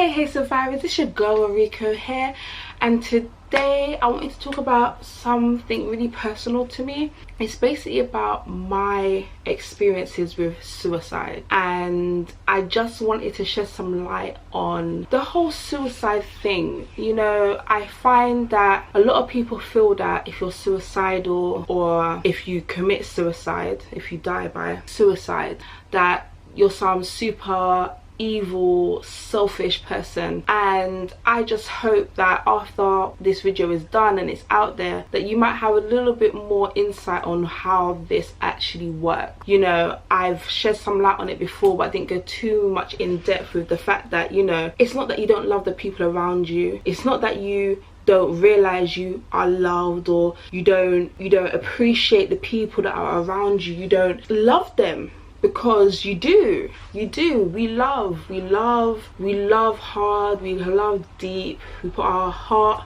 Hey survivors, it's your girl Rico here, and today I wanted to talk about something really personal to me. It's basically about my experiences with suicide, and I just wanted to shed some light on the whole suicide thing. You know, I find that a lot of people feel that if you're suicidal, or if you commit suicide, if you die by suicide, that you're some super evil, selfish person. And I just hope that after this video is done and it's out there, that you might have a little bit more insight on how this actually works. You know, I've shed some light on it before, but I didn't go too much in depth with the fact that, you know, it's not that you don't love the people around you, it's not that you don't realize you are loved, or you don't appreciate the people that are around you, you don't love them. Because you do. We love hard, we love deep, we put our heart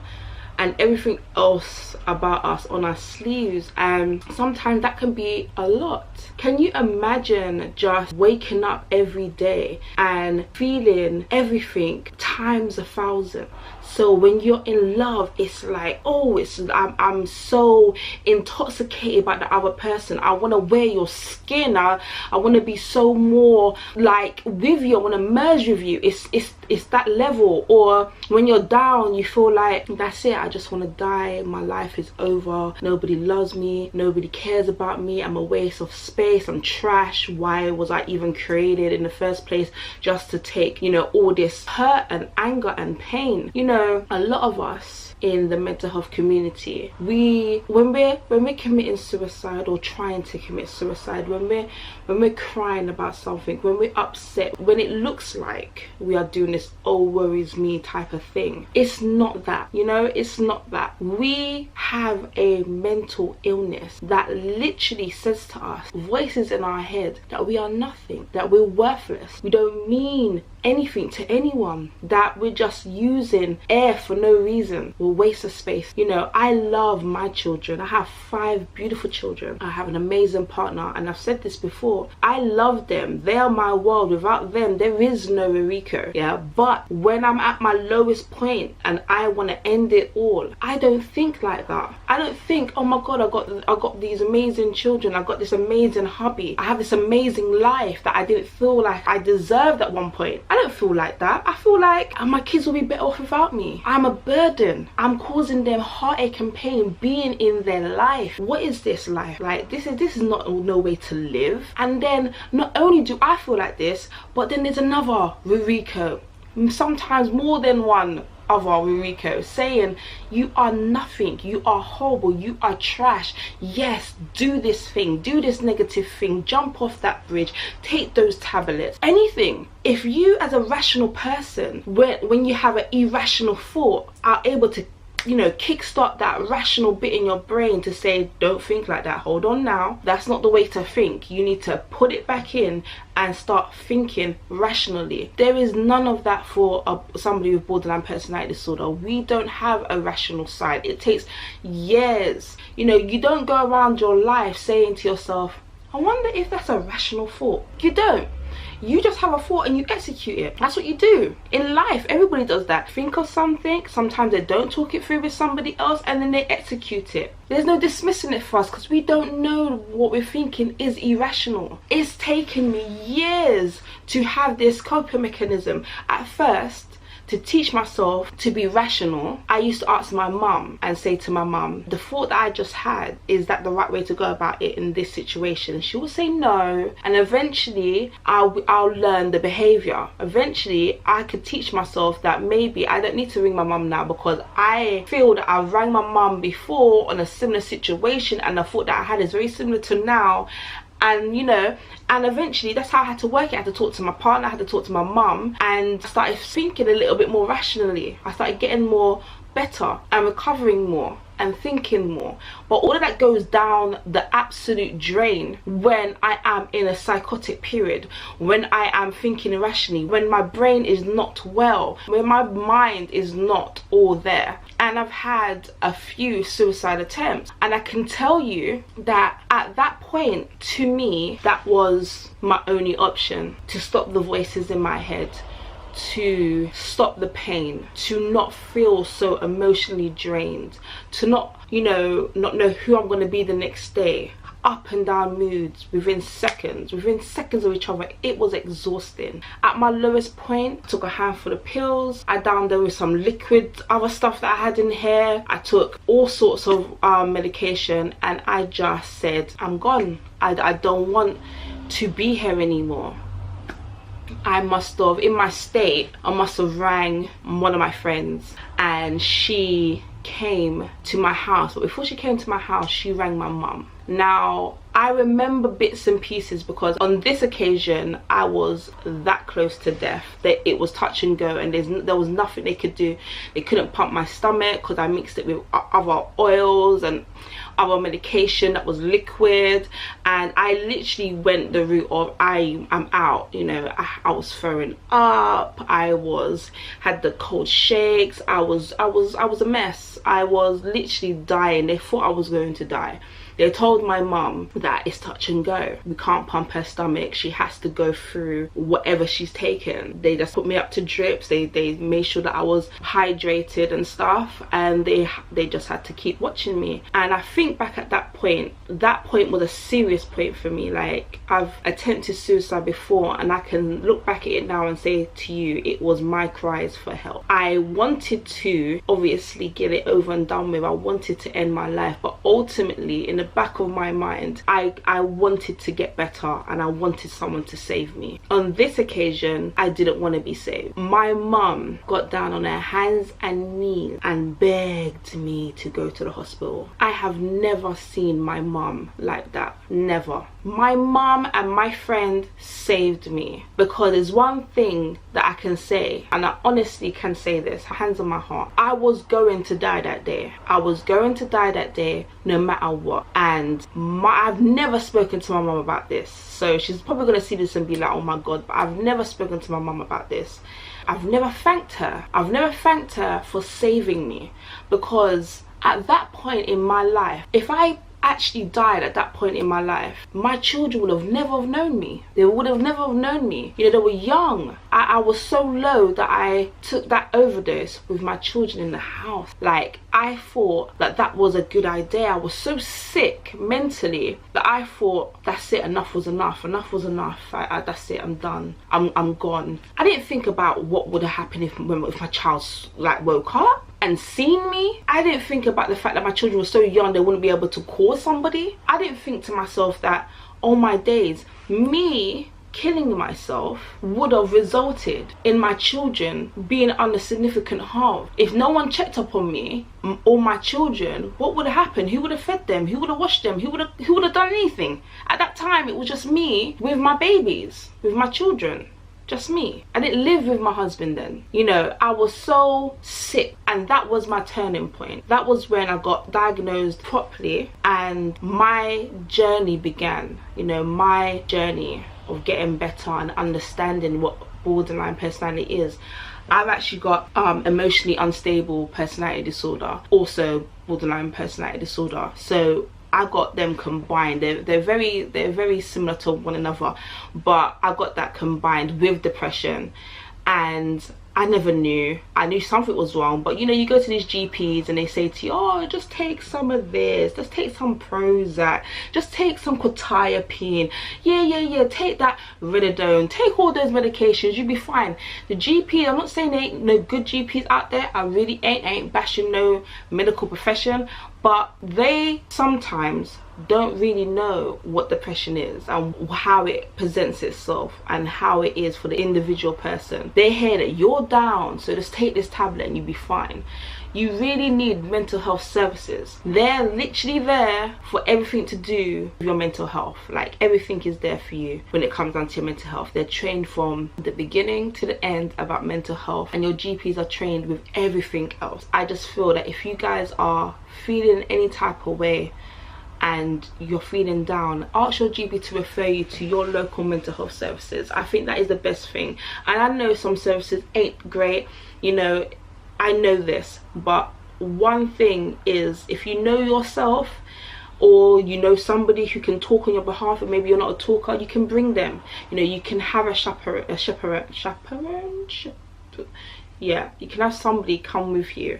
and everything else about us on our sleeves, and sometimes that can be a lot. Can you imagine just waking up every day and feeling everything times 1,000? So when you're in love, it's like, oh, I'm so intoxicated by the other person. I want to wear your skin. I want to be so more like with you. I want to merge with you. It's that level. Or when you're down, you feel like that's it. I just want to die. My life is over. Nobody loves me. Nobody cares about me. I'm a waste of space. I'm trash. Why was I even created in the first place? Just to take, you know, all this hurt and anger and pain. You know, a lot of us in the mental health community, when we're committing suicide or trying to commit suicide, when we're crying about something, when we're upset, when it looks like we are doing this oh worries me type of thing, it's not that. You know, it's not that. We have a mental illness that literally says to us, voices in our head, that we are nothing, that we're worthless, we don't mean anything to anyone, that we're just using air for no reason, we're waste of space. You know, I love my children. I have 5 beautiful children. I have an amazing partner, and I've said this before, I love them. They are my world. Without them, there is no Rico. Yeah, but when I'm at my lowest point and I want to end it all, I don't think like that. I don't think, oh my god, I got these amazing children, I got this amazing hobby, I have this amazing life that I didn't feel like I deserved at one point. I don't feel like that. I feel like my kids will be better off without me. I'm a burden. I'm causing them heartache and pain being in their life. What is this life? Like, this is not no way to live. And then not only do I feel like this, but then there's another Rico, sometimes more than one other Rico, saying you are nothing, you are horrible, you are trash. Yes, do this thing, do this negative thing, jump off that bridge, take those tablets, anything. If you as a rational person, when you have an irrational thought, are able to, you know, kickstart that rational bit in your brain to say, don't think like that, hold on now, that's not the way to think. You need to put it back in and start thinking rationally. There is none of that for somebody with borderline personality disorder. We don't have a rational side. It takes years. You know, you don't go around your life saying to yourself, I wonder if that's a rational thought. You don't. You just have a thought and you execute it. That's what you do in life. Everybody does that. Think of something, sometimes they don't talk it through with somebody else, and then they execute it. There's no dismissing it for us, because we don't know what we're thinking is irrational. It's taken me years to have this coping mechanism. At first, to teach myself to be rational, I used to ask my mum and say to my mum, the thought that I just had, is that the right way to go about it in this situation? She will say no, and eventually I'll learn the behavior. Eventually I could teach myself that maybe I don't need to ring my mum now, because I feel that I rang my mum before on a similar situation, and the thought that I had is very similar to now. And you know, and eventually that's how I had to work it. I had to talk to my partner, I had to talk to my mum, and I started thinking a little bit more rationally. I started getting more better and recovering more and thinking more. But all of that goes down the absolute drain when I am in a psychotic period, when I am thinking irrationally, when my brain is not well, when my mind is not all there. And I've had a few suicide attempts, and I can tell you that at that point, to me, that was my only option, to stop the voices in my head, to stop the pain, to not feel so emotionally drained, to not, you know, not know who I'm going to be the next day. Up and down moods within seconds of each other. It was exhausting. At my lowest point, I took a handful of pills. I downed there with some liquid, other stuff that I had in here. I took all sorts of medication, and I just said, I'm gone. I don't want to be here anymore. I must have, in my state, I must have rang one of my friends, and she came to my house. But before she came to my house, she rang my mum. Now, I remember bits and pieces because on this occasion I was that close to death that it was touch and go, and there was nothing they could do. They couldn't pump my stomach because I mixed it with other oils and other medication that was liquid, and I literally went the route of I'm out. You know, I was throwing up, I had the cold shakes, I was a mess. I was literally dying. They thought I was going to die. They told my mum that it's touch and go. We can't pump her stomach. She has to go through whatever she's taken. They just put me up to drips. They made sure that I was hydrated and stuff, and they just had to keep watching me. And I think back at that point was a serious point for me. Like, I've attempted suicide before, and I can look back at it now and say to you, it was my cries for help. I wanted to obviously get it over and done with. I wanted to end my life, but ultimately in the back of my mind, I wanted to get better, and I wanted someone to save me. On this occasion, I didn't want to be saved. My mum got down on her hands and knees and begged me to go to the hospital. I have never seen my mum like that. Never. My mum and my friend saved me, because there's one thing that I can say, and I honestly can say this, hands on my heart, I was going to die that day. I was going to die that day no matter what. And I've never spoken to my mum about this, so she's probably going to see this and be like, oh my god, but I've never spoken to my mum about this. I've never thanked her. I've never thanked her for saving me, because at that point in my life, if I actually died at that point in my life, my children would have never have known me. They would have never have known me. You know, they were young. I was so low that I took that overdose with my children in the house. Like, I thought that was a good idea. I was so sick mentally that I thought, that's it, enough was enough. Enough was enough. That's it, I'm done. I'm gone. I didn't think about what would have happened if my child like woke up and seen me. I didn't think about the fact that my children were so young they wouldn't be able to call somebody. I didn't think to myself that, oh my days, me killing myself would have resulted in my children being under significant harm. If no one checked up on me or my children, what would have happened? Who would have fed them? Who would have washed them? Who would have done anything? At that time, it was just me with my babies, with my children. Just me. I didn't live with my husband then. You know, I was so sick, and that was my turning point. That was when I got diagnosed properly and my journey began. You know, my journey of getting better and understanding what borderline personality is. I've actually got emotionally unstable personality disorder, also borderline personality disorder. So I got them combined. They're very similar to one another, but I got that combined with depression, and I never knew. I knew something was wrong, but you know, you go to these GPs and they say to you, oh, just take some of this, just take some Prozac, just take some quetiapine, yeah, take that Ridodone, take all those medications, you'll be fine. The GP, I'm not saying there ain't no good GPs out there, I really ain't bashing no medical profession, but they sometimes don't really know what depression is and how it presents itself and how it is for the individual person. They hear that you're down, so just take this tablet and you'll be fine. You really need mental health services. They're literally there for everything to do with your mental health. Like, everything is there for you when it comes down to your mental health. They're trained from the beginning to the end about mental health, and your GPs are trained with everything else. I just feel that if you guys are feeling any type of way and you're feeling down, ask your GP to refer you to your local mental health services. I think that is the best thing. And I know some services ain't great, you know, I know this, but one thing is, if you know yourself, or you know somebody who can talk on your behalf, and maybe you're not a talker, you can bring them. You know, you can have a chaperone. yeah, you can have somebody come with you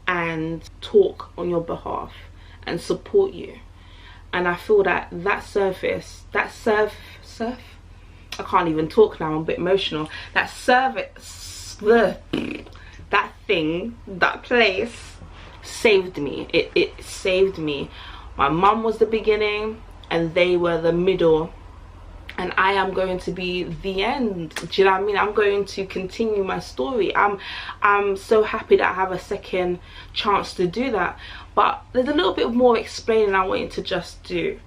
and talk on your behalf and support you. And I feel that I can't even talk now, I'm a bit emotional. That service, that thing, that place saved me. It saved me. My mum was the beginning and they were the middle, and I am going to be the end. Do you know what I mean? I'm going to continue my story. I'm so happy that I have a second chance to do that. But there's a little bit more explaining I want you to just do.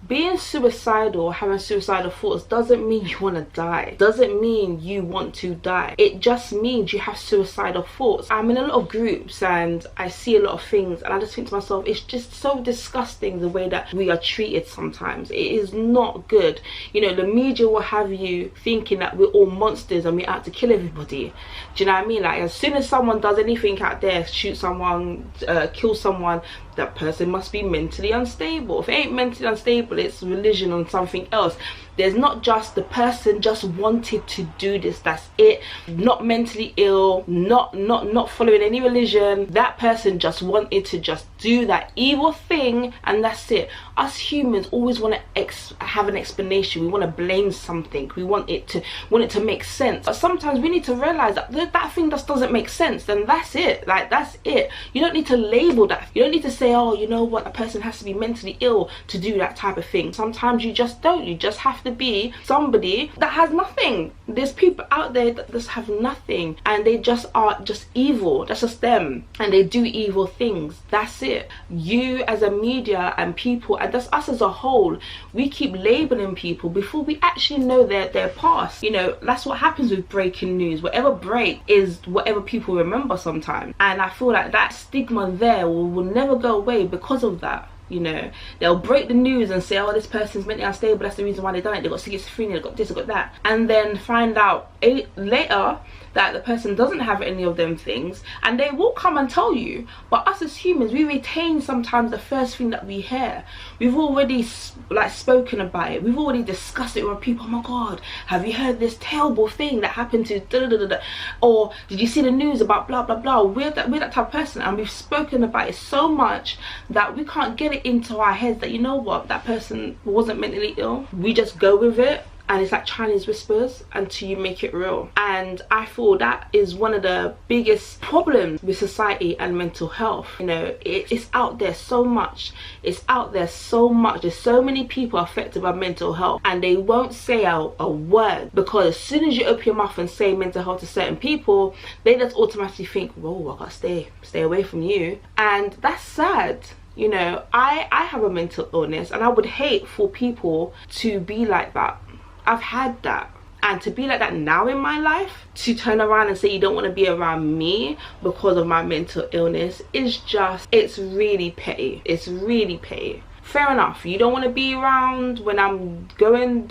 Being suicidal, having suicidal thoughts, doesn't mean you want to die. Doesn't mean you want to die. It just means you have suicidal thoughts. I'm in a lot of groups and I see a lot of things, and I just think to myself, it's just so disgusting the way that we are treated sometimes. It is not good. You know, the media will have you thinking that we're all monsters and we're out to kill everybody. Do you know what I mean? Like, as soon as someone does anything out there, shoot someone, kill someone, that person must be mentally unstable. If it ain't mentally unstable, it's religion on something else. There's not just the person just wanted to do this, that's it. Not mentally ill, not following any religion. That person just wanted to just do that evil thing, and that's it. Us humans always want to have an explanation. We want to blame something. We want it to make sense. But sometimes we need to realize that that thing just doesn't make sense. Then that's it. Like, that's it. You don't need to label that. You don't need to say, oh, you know what, a person has to be mentally ill to do that type of thing. Sometimes you just don't. You just have to be somebody that has nothing. There's people out there that just have nothing, and they just are just evil. That's just them, and they do evil things. That's it. You as a media and people, and that's us as a whole, we keep labeling people before we actually know their past. You know, that's what happens with breaking news. Whatever break is whatever people remember sometimes, and I feel like that stigma there will never go away because of that. You know, they'll break the news and say, oh, this person's mentally unstable, that's the reason why they done it, they got schizophrenia, they got this, they got that, and then find out later that the person doesn't have any of them things, and they will come and tell you. But us as humans, we retain sometimes the first thing that we hear. We've already like spoken about it, we've already discussed it with people. Oh my god, have you heard this terrible thing that happened to da, da, da, da, or did you see the news about blah blah blah? We're that type of person, and we've spoken about it so much that we can't get it into our heads that, you know what, that person wasn't mentally ill. We just go with it, and it's like Chinese whispers until you make it real. And I feel that is one of the biggest problems with society and mental health. You know, it's out there so much. It's out there so much. There's so many people affected by mental health, and they won't say a word, because as soon as you open your mouth and say mental health to certain people, they just automatically think, whoa, I gotta stay away from you. And that's sad. You know, I have a mental illness, and I would hate for people to be like that. I've had that, and to be like that now in my life, to turn around and say you don't want to be around me because of my mental illness, is just, it's really petty. It's really petty. Fair enough, you don't want to be around when I'm going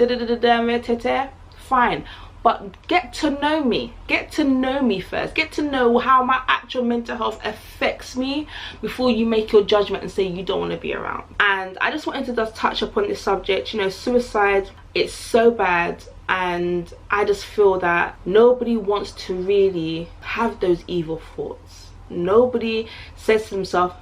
fine, but get to know me. Get to know me first. Get to know how my actual mental health affects me before you make your judgment and say you don't want to be around. And I just wanted to just touch upon this subject. You know, suicide, it's so bad, and I just feel that nobody wants to really have those evil thoughts. Nobody says to themselves,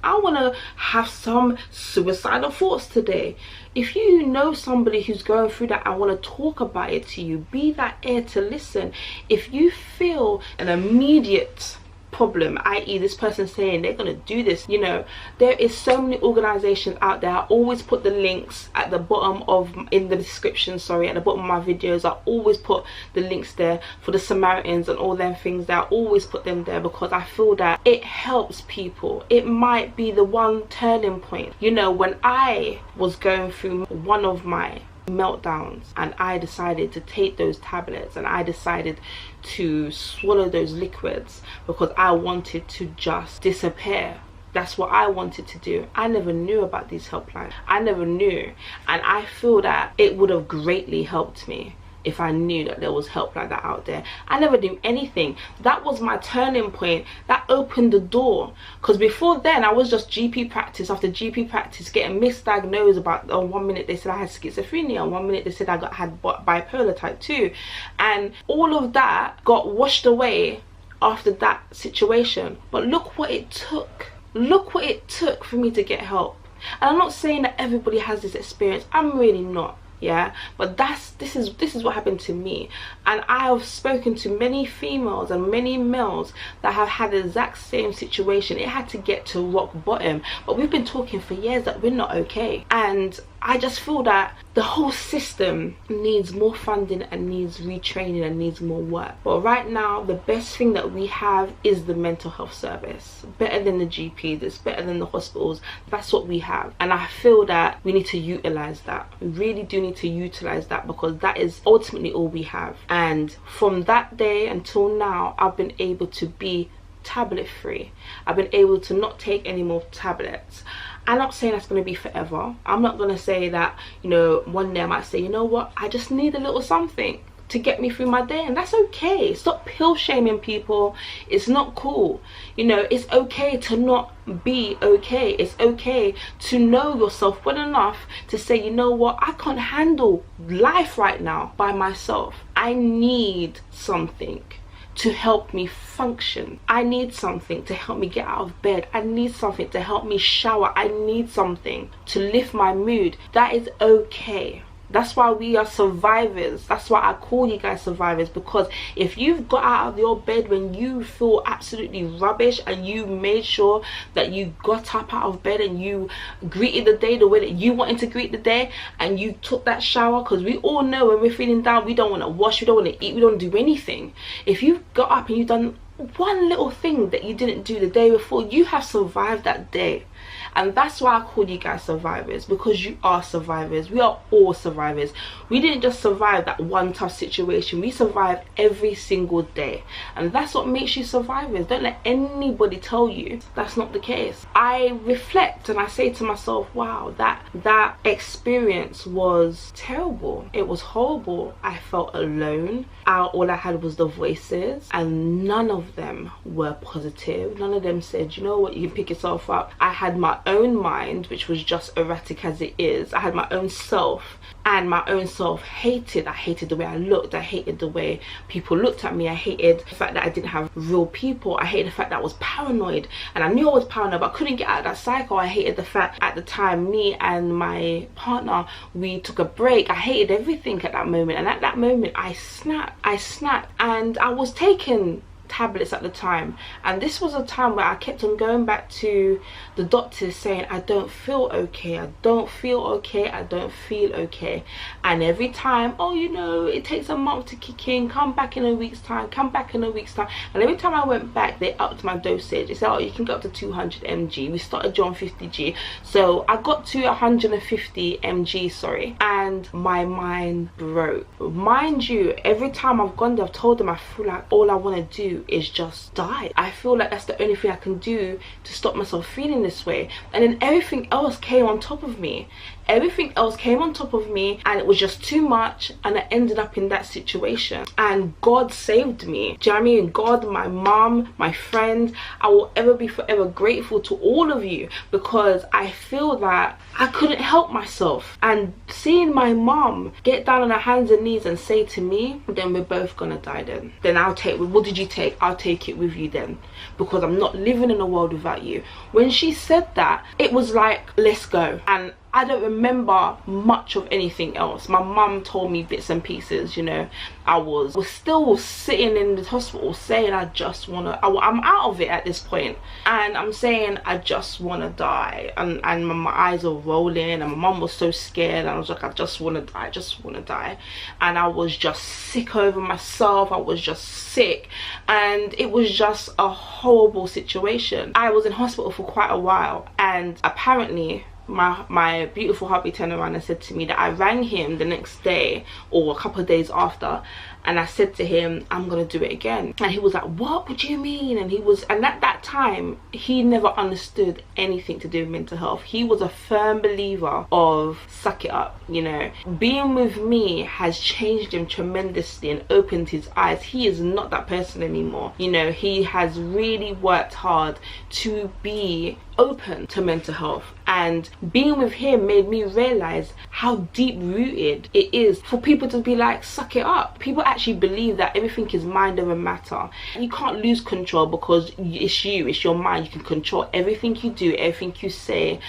I want to have some suicidal thoughts today. If you know somebody who's going through that and want to talk about it to you, be that ear to listen. If you feel an immediate problem, i.e. this person saying they're going to do this, you know, there is so many organizations out there. I always put the links at the bottom of, in the description, sorry, at the bottom of my videos. I always put the links there for the Samaritans and all them things there. I always put them there because I feel that it helps people. It might be the one turning point. You know, when I was going through one of my meltdowns and I decided to take those tablets and I decided to swallow those liquids because I wanted to just disappear. That's what I wanted to do. I never knew about these helplines. I never knew, and I feel that it would have greatly helped me. if I knew that there was help like that out there. I never knew anything. That was my turning point. That opened the door, because before then I was just GP practice after GP practice getting misdiagnosed about, one minute they said I had schizophrenia, one minute they said I had bipolar type 2, and all of that got washed away after that situation. But look what it took. Look what it took for me to get help. And I'm not saying that everybody has this experience. I'm really not. Yeah, but this is what happened to me. And I have spoken to many females and many males that have had the exact same situation. It had to get to rock bottom, but we've been talking for years that we're not okay. And I just feel that the whole system needs more funding and needs retraining and needs more work. But right now, the best thing that we have is the mental health service. Better than the GPs, it's better than the hospitals. That's what we have. And I feel that we need to utilize that. We really do need to utilize that, because that is ultimately all we have. And from that day until now, I've been able to be tablet free. I've been able to not take any more tablets. I'm not saying that's going to be forever. I'm not going to say that, you know, one day I might say, you know what, I just need a little something to get me through my day, and that's okay. Stop pill shaming people. It's not cool. You know, it's okay to not be okay. It's okay to know yourself well enough to say, you know what, I can't handle life right now by myself. I need something to help me function. I need something to help me get out of bed. I need something to help me shower. I need something to lift my mood. That is okay. That's why we are survivors. That's why I call you guys survivors, because if you've got out of your bed when you feel absolutely rubbish, and you made sure that you got up out of bed and you greeted the day the way that you wanted to greet the day, and you took that shower, because we all know when we're feeling down, we don't want to wash, we don't want to eat, we don't do anything. If you've got up and you've done one little thing that you didn't do the day before, you have survived that day. And that's why I call you guys survivors, because you are survivors. We are all survivors. We didn't just survive that one tough situation, we survived every single day, and that's what makes you survivors. Don't let anybody tell you that's not the case. I reflect and I say to myself, wow, that experience was terrible. It was horrible. I felt alone. All I had was the voices, and none of them were positive. None of them said, you know what, you can pick yourself up. I had my own mind, which was just erratic as it is. I had my own self, and my own self hated. I hated the way I looked. I hated the way people looked at me. I hated the fact that I didn't have real people. I hated the fact that I was paranoid, and I knew I was paranoid, but I couldn't get out of that cycle. I hated the fact at the time me and my partner, we took a break. I hated everything at that moment, and at that moment I snapped, and I was taking tablets at the time, and this was a time where I kept on going back to the doctors saying, I don't feel okay, I don't feel okay, I don't feel okay. And every time, oh, you know, it takes a month to kick in, come back in a week's time, come back in a week's time. And every time I went back, they upped my dosage. They said, oh, you can go up to 200 mg. We started you on 50g, so I got to 150 mg, sorry, and my mind broke. Mind you, every time I've gone there, I've told them I feel like all I want to do is just die. I feel like that's the only thing I can do to stop myself feeling this way. And then everything else came on top of me. Everything else came on top of me, and it was just too much, and I ended up in that situation. And God saved me. Do you know what I mean? God, my mom, my friends, I will ever be forever grateful to all of you, because I feel that I couldn't help myself. And seeing my mom get down on her hands and knees and say to me, then we're both gonna die then I'll take, what did you take? I'll take it with you then, because I'm not living in a world without you. When she said that, it was like, let's go. And I don't remember much of anything else. My mum told me bits and pieces, you know. I was still sitting in the hospital saying, I just want to, I'm out of it at this point, and I'm saying I just want to die, and my eyes are rolling, and my mum was so scared, and I was like, I just want to die, I just want to die. And I was just sick over myself. I was just sick, and it was just a horrible situation. I was in hospital for quite a while, and apparently my beautiful hubby turned around and said to me that I rang him the next day or a couple of days after, and I said to him, I'm gonna do it again. And he was like, what do you mean? And at that time, he never understood anything to do with mental health. He was a firm believer of suck it up, you know. Being with me has changed him tremendously and opened his eyes. He is not that person anymore, you know. He has really worked hard to be open to mental health, and being with him made me realize how deep rooted it is for people to be like, suck it up. People actually believe that everything is mind over matter. You can't lose control because it's your mind. You can control everything you do, everything you say.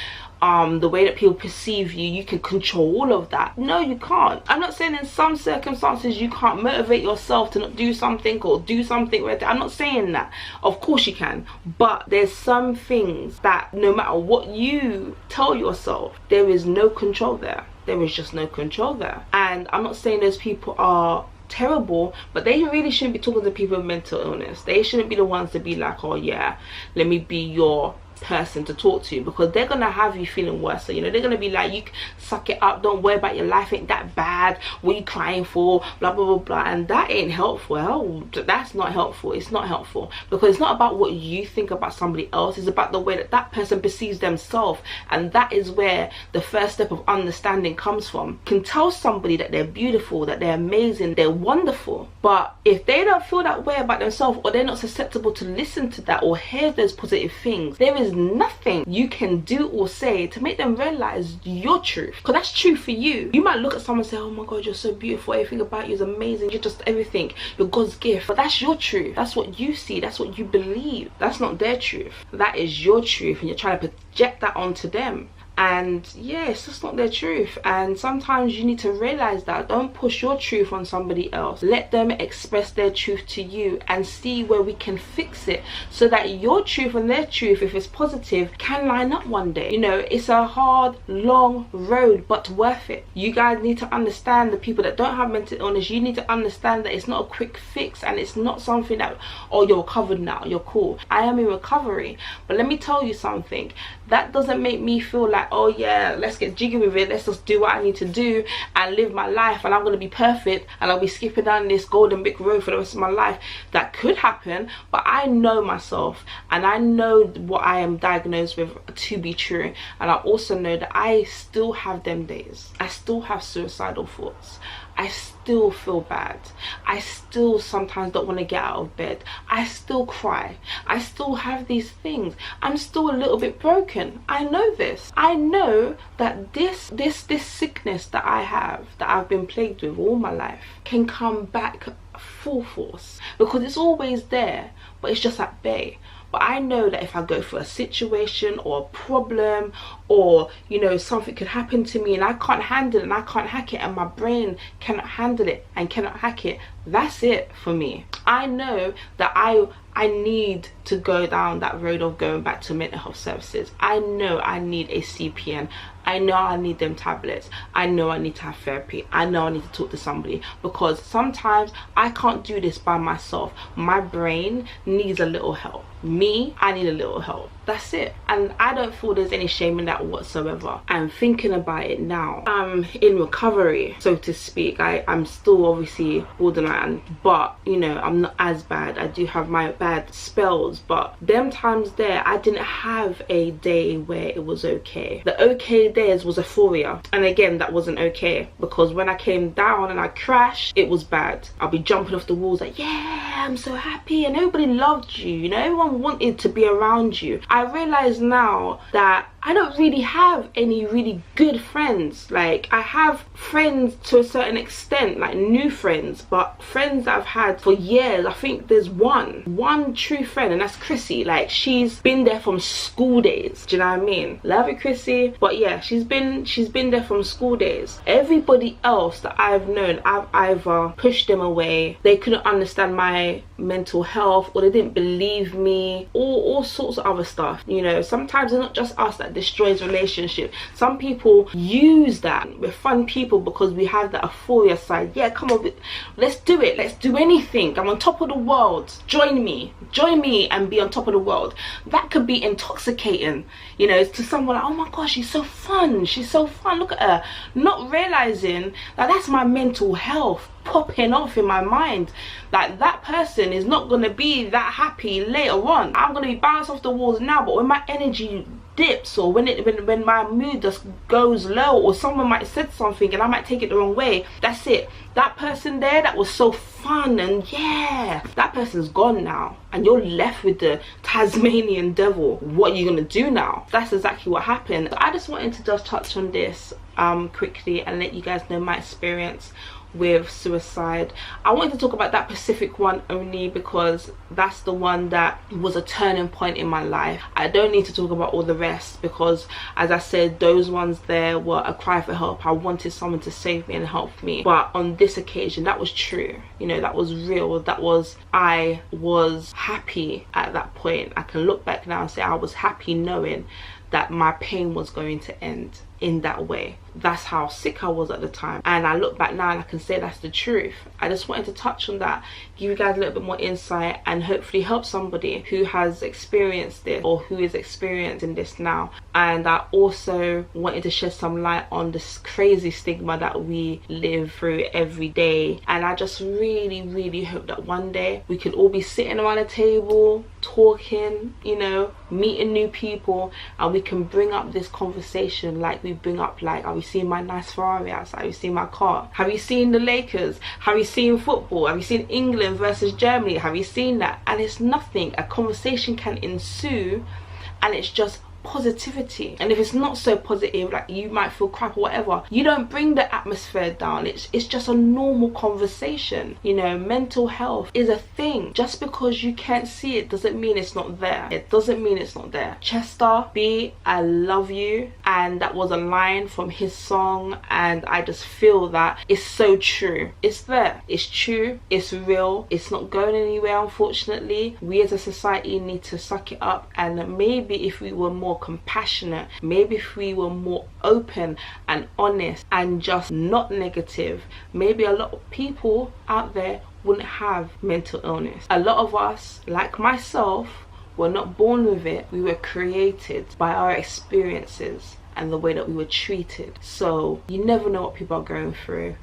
The way that people perceive you, you can control all of that. No, you can't. I'm not saying in some circumstances you can't motivate yourself to not do something or do something. I'm not saying that. Of course you can. But there's some things that no matter what you tell yourself, there is no control there. There is just no control there. And I'm not saying those people are terrible, but they really shouldn't be talking to people with mental illness. They shouldn't be the ones to be like, oh yeah, let me be your person to talk to, because they're gonna have you feeling worse. So, you know, they're gonna be like, you suck it up, don't worry about your life, ain't that bad, what are you crying for, blah blah blah blah. And that ain't helpful. Hell, that's not helpful. It's not helpful, because it's not about what you think about somebody else, it's about the way that that person perceives themselves. And that is where the first step of understanding comes from. You can tell somebody that they're beautiful, that they're amazing, they're wonderful, but if they don't feel that way about themselves, or they're not susceptible to listen to that or hear those positive things, there is nothing you can do or say to make them realize your truth, because that's true for you. You might look at someone and say, oh my god, you're so beautiful, everything about you is amazing, you're just everything, you're God's gift. But that's your truth, that's what you see, that's what you believe. That's not their truth, that is your truth, and you're trying to project that onto them. And yeah, it's just not their truth. And sometimes you need to realize that. Don't push your truth on somebody else. Let them express their truth to you and see where we can fix it, so that your truth and their truth, if it's positive, can line up one day. You know, it's a hard, long road, but worth it. You guys need to understand, the people that don't have mental illness, you need to understand that it's not a quick fix, and it's not something that, oh, you're recovered now, you're cool. I am in recovery, but let me tell you something. That doesn't make me feel like, oh yeah, let's get jiggy with it, let's just do what I need to do and live my life, and I'm gonna be perfect and I'll be skipping down this golden brick road for the rest of my life. That could happen, but I know myself, and I know what I am diagnosed with to be true. And I also know that I still have them days. I still have suicidal thoughts. I still feel bad. I still sometimes don't want to get out of bed. I still cry. I still have these things. I'm still a little bit broken. I know this. I know that this sickness that I have, that I've been plagued with all my life, can come back full force, because it's always there, but it's just at bay. But I know that if I go for a situation or a problem, or you know, something could happen to me and I can't handle it and I can't hack it, and my brain cannot handle it and cannot hack it, that's it for me. I know that I need to go down that road of going back to mental health services. I know I need a CPN. I know I need them tablets. I know I need to have therapy. I know I need to talk to somebody, because sometimes I can't do this by myself. My brain needs a little help. Me, I need a little help. That's it. And I don't feel there's any shame in that whatsoever. I'm thinking about it now. I'm in recovery, so to speak. I'm still obviously borderline, but you know, I'm not as bad. I do have my bad spells, but them times there, I didn't have a day where it was okay. The okay days was euphoria, and again, that wasn't okay, because when I came down and I crashed, it was bad. I'll be jumping off the walls like, yeah, I'm so happy, and everybody loved you, you know, everyone wanted to be around you. I realize now that I don't really have any really good friends. Like, I have friends to a certain extent, like new friends, but friends that I've had for years, I think there's one true friend, and that's Chrissy. Like, she's been there from school days. Do you know what I mean? Love you, Chrissy. But yeah, she's been there from school days. Everybody else that I've known, I've either pushed them away, they couldn't understand my mental health, or they didn't believe me, or all sorts of other stuff. You know, sometimes it's not just us that destroys relationship. Some people use that. We're fun people because we have that euphoria side. Yeah, come on, let's do it, let's do anything, I'm on top of the world, join me and be on top of the world. That could be intoxicating, you know, to someone like, oh my gosh, she's so fun, look at her, not realizing that that's my mental health. popping off in my mind. Like, that person is not gonna be that happy later on. I'm gonna be bounced off the walls now, but when my energy dips, or when my mood just goes low, or someone might said something and I might take it the wrong way, that's it. That person there that was so fun, and yeah, that person's gone now, and you're left with the Tasmanian devil. What are you gonna do now? That's exactly what happened. So I just wanted to just touch on this quickly and let you guys know my experience with suicide. I wanted to talk about that specific one only because that's the one that was a turning point in my life. I don't need to talk about all the rest because, as I said, those ones there were a cry for help. I wanted someone to save me and help me. But on this occasion, that was true. You know, that was real. I was happy at that point. I can look back now and say I was happy knowing that my pain was going to end in that way. That's how sick I was at the time, and I look back now and I can say that's the truth. I just wanted to touch on that, give you guys a little bit more insight, and hopefully help somebody who has experienced this or who is experiencing this now. And I also wanted to shed some light on this crazy stigma that we live through every day. And I just really hope that one day we could all be sitting around a table talking, you know, meeting new people, and we can bring up this conversation like we bring up, like, have you seen my nice Ferrari outside? Have you seen my car? Have you seen the Lakers? Have you seen football? Have you seen England versus Germany? Have you seen that? And it's nothing. A conversation can ensue, and it's just positivity. And if it's not so positive, like you might feel crap or whatever, you don't bring the atmosphere down. It's just a normal conversation. You know, mental health is a thing. Just because you can't see it doesn't mean it's not there. It doesn't mean it's not there. Chester B, I love you. And that was a line from his song, and I just feel that it's so true. It's there, it's true, it's real, it's not going anywhere. Unfortunately, we as a society need to suck it up, and maybe if we were more compassionate, maybe if we were more open and honest and just not negative, maybe a lot of people out there wouldn't have mental illness. A lot of us, like myself, were not born with it. We were created by our experiences and the way that we were treated. So you never know what people are going through.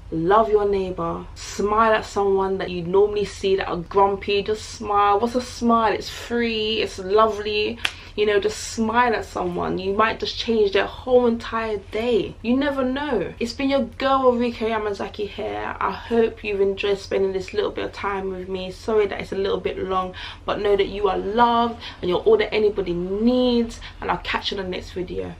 Love your neighbor. Smile at someone that you normally see that are grumpy. Just smile. What's a smile? It's free, it's lovely. You know, just smile at someone. You might just change their whole entire day. You never know. It's been your girl Rika Yamazaki here. I hope you've enjoyed spending this little bit of time with me. Sorry that it's a little bit long, but know that you are loved and you're all that anybody needs, and I'll catch you in the next video.